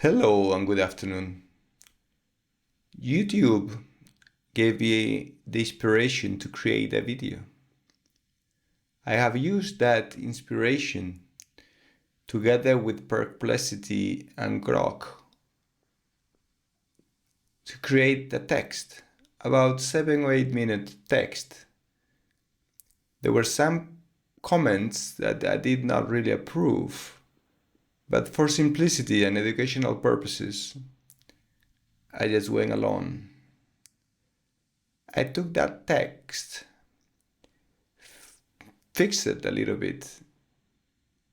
Hello and good afternoon. YouTube gave me the inspiration to create a video. I have used that inspiration together with perplexity and grok to create a text, about 7 or 8 minute text. There were some comments that I did not really approve, but for simplicity and educational purposes, I just went along. I took that text, fixed it a little bit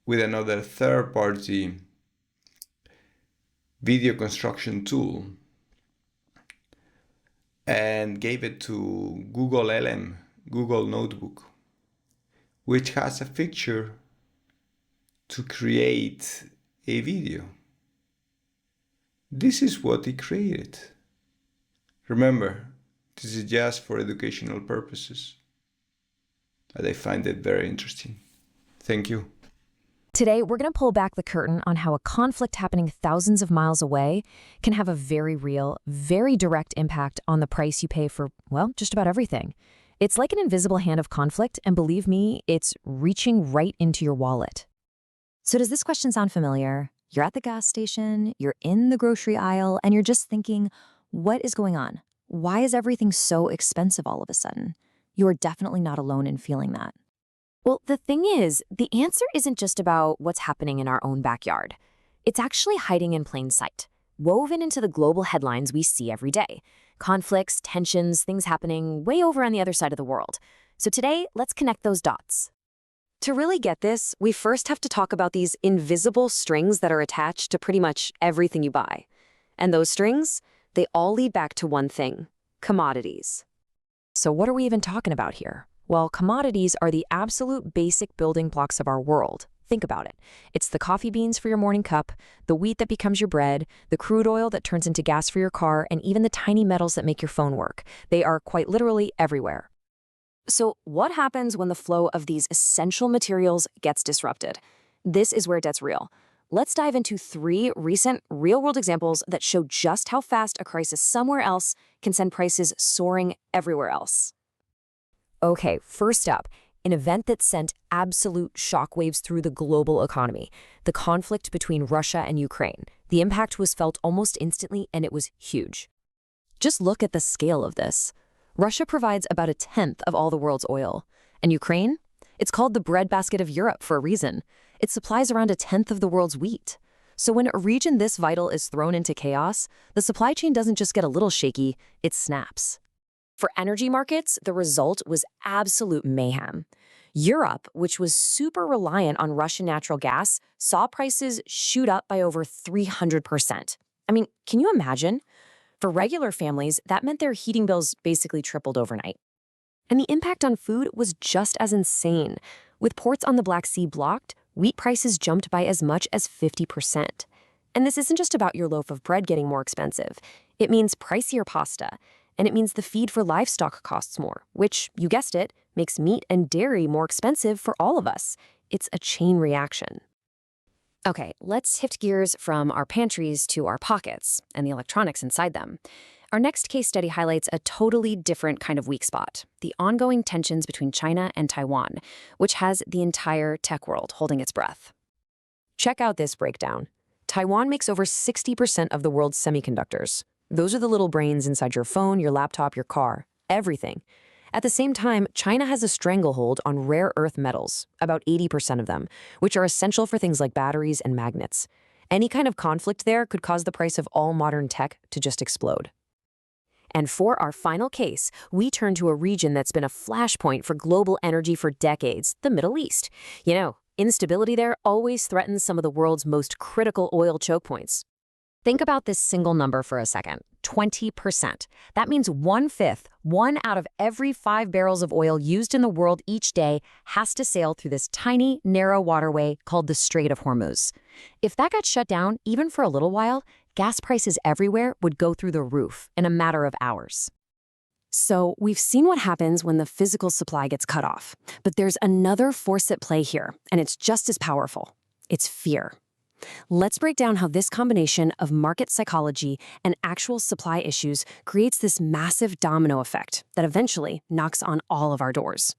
with another third-party video construction tool, and gave it to Google LM, Google Notebook, which has a feature to create a video. This is what it created. Remember, this is just for educational purposes, but I find it very interesting. Thank you. Today, we're going to pull back the curtain on how a conflict happening thousands of miles away can have a very real, very direct impact on the price you pay for, well, just about everything. It's like an invisible hand of conflict, and believe me, it's reaching right into your wallet. So does this question sound familiar? You're at the gas station, you're in the grocery aisle, and you're just thinking, what is going on? Why is everything so expensive all of a sudden? You are definitely not alone in feeling that. Well, the thing is, the answer isn't just about what's happening in our own backyard. It's actually hiding in plain sight, woven into the global headlines we see every day. Conflicts, tensions, things happening way over on the other side of the world. So today, let's connect those dots. To really get this, we first have to talk about these invisible strings that are attached to pretty much everything you buy. And those strings, they all lead back to one thing: commodities. So what are we even talking about here? Well, commodities are the absolute basic building blocks of our world. Think about it. It's the coffee beans for your morning cup, the wheat that becomes your bread, the crude oil that turns into gas for your car, and even the tiny metals that make your phone work. They are quite literally everywhere. So what happens when the flow of these essential materials gets disrupted? This is where it gets real. Let's dive into 3 recent real-world examples that show just how fast a crisis somewhere else can send prices soaring everywhere else. Okay, first up, an event that sent absolute shockwaves through the global economy: the conflict between Russia and Ukraine. The impact was felt almost instantly, and it was huge. Just look at the scale of this. Russia provides about 1/10 of all the world's oil. And Ukraine? It's called the breadbasket of Europe for a reason. It supplies around 1/10 of the world's wheat. So when a region this vital is thrown into chaos, the supply chain doesn't just get a little shaky, it snaps. For energy markets, the result was absolute mayhem. Europe, which was super reliant on Russian natural gas, saw prices shoot up by over 300%. I mean, can you imagine? For regular families, that meant their heating bills basically tripled overnight. And the impact on food was just as insane. With ports on the Black Sea blocked, wheat prices jumped by as much as 50%. And this isn't just about your loaf of bread getting more expensive. It means pricier pasta. And it means the feed for livestock costs more, which, you guessed it, makes meat and dairy more expensive for all of us. It's a chain reaction. Okay, let's shift gears from our pantries to our pockets and the electronics inside them. Our next case study highlights a totally different kind of weak spot: the ongoing tensions between China and Taiwan, which has the entire tech world holding its breath. Check out this breakdown. Taiwan makes over 60% of the world's semiconductors. Those are the little brains inside your phone, your laptop, your car, everything. At the same time, China has a stranglehold on rare earth metals, about 80% of them, which are essential for things like batteries and magnets. Any kind of conflict there could cause the price of all modern tech to just explode. And for our final case, we turn to a region that's been a flashpoint for global energy for decades: the Middle East. You know, instability there always threatens some of the world's most critical oil choke points. Think about this single number for a second: 20%. That means 1/5, 1 out of every 5 barrels of oil used in the world each day has to sail through this tiny, narrow waterway called the Strait of Hormuz. If that got shut down, even for a little while, gas prices everywhere would go through the roof in a matter of hours. So we've seen what happens when the physical supply gets cut off. But there's another force at play here, and it's just as powerful. It's fear. Let's break down how this combination of market psychology and actual supply issues creates this massive domino effect that eventually knocks on all of our doors.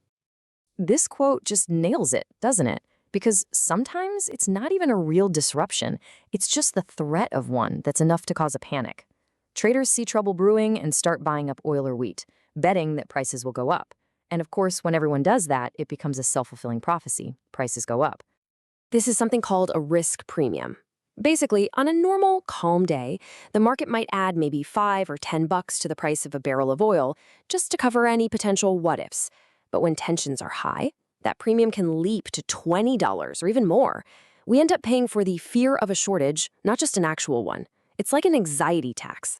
This quote just nails it, doesn't it? Because sometimes it's not even a real disruption, it's just the threat of one that's enough to cause a panic. Traders see trouble brewing and start buying up oil or wheat, betting that prices will go up. And of course, when everyone does that, it becomes a self-fulfilling prophecy. Prices go up. This is something called a risk premium. Basically, on a normal, calm day, the market might add maybe $5 or $10 to the price of a barrel of oil just to cover any potential what-ifs. But when tensions are high, that premium can leap to $20 or even more. We end up paying for the fear of a shortage, not just an actual one. It's like an anxiety tax.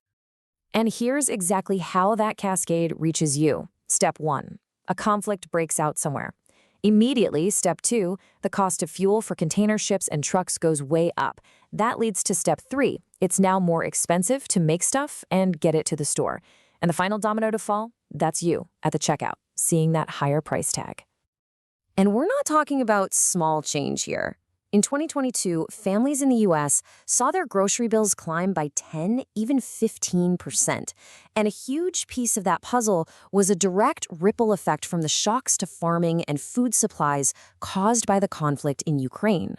And here's exactly how that cascade reaches you. Step 1. A conflict breaks out somewhere. Immediately, step 2, the cost of fuel for container ships and trucks goes way up. That leads to step 3. It's now more expensive to make stuff and get it to the store. And the final domino to fall, that's you at the checkout, seeing that higher price tag. And we're not talking about small change here. In 2022, families in the US saw their grocery bills climb by 10, even 15%. And a huge piece of that puzzle was a direct ripple effect from the shocks to farming and food supplies caused by the conflict in Ukraine.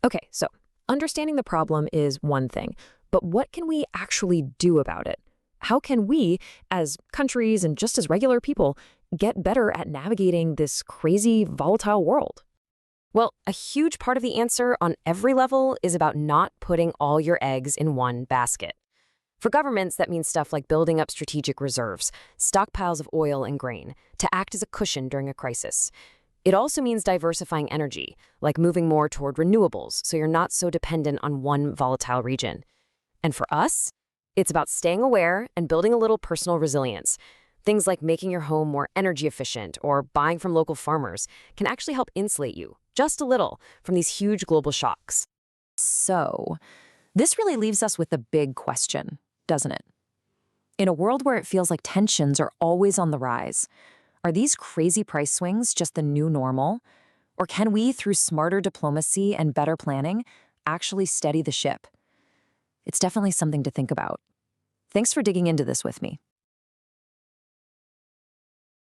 Okay, so understanding the problem is one thing, but what can we actually do about it? How can we, as countries and just as regular people, get better at navigating this crazy, volatile world? Well, a huge part of the answer on every level is about not putting all your eggs in one basket. For governments, that means stuff like building up strategic reserves, stockpiles of oil and grain, to act as a cushion during a crisis. It also means diversifying energy, like moving more toward renewables so you're not so dependent on one volatile region. And for us, it's about staying aware and building a little personal resilience. Things like making your home more energy efficient or buying from local farmers can actually help insulate you, just a little, from these huge global shocks. So, this really leaves us with the big question, doesn't it? In a world where it feels like tensions are always on the rise, are these crazy price swings just the new normal? Or can we, through smarter diplomacy and better planning, actually steady the ship? It's definitely something to think about. Thanks for digging into this with me.